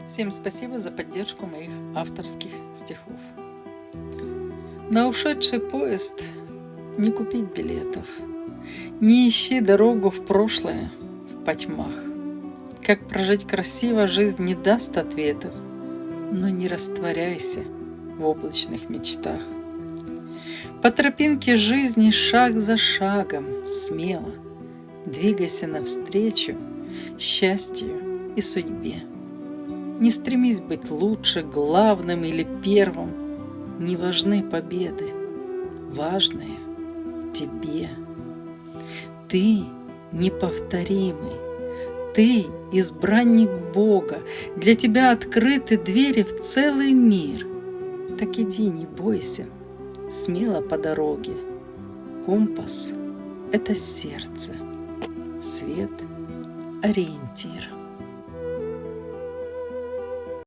Всем спасибо за поддержку моих авторских стихов. На ушедший поезд не купить билетов. Не ищи дорогу в прошлое в потьмах. Как прожить красиво жизнь не даст ответов, но не растворяйся в облачных мечтах. По тропинке жизни шаг за шагом смело двигайся навстречу счастью и судьбе. Не стремись быть лучше, главным или первым. Не важны победы, важные тебе. Ты неповторимый, ты избранник Бога. Для тебя открыты двери в целый мир. Так иди, не бойся, смело по дороге. Компас — это сердце, свет — ориентир.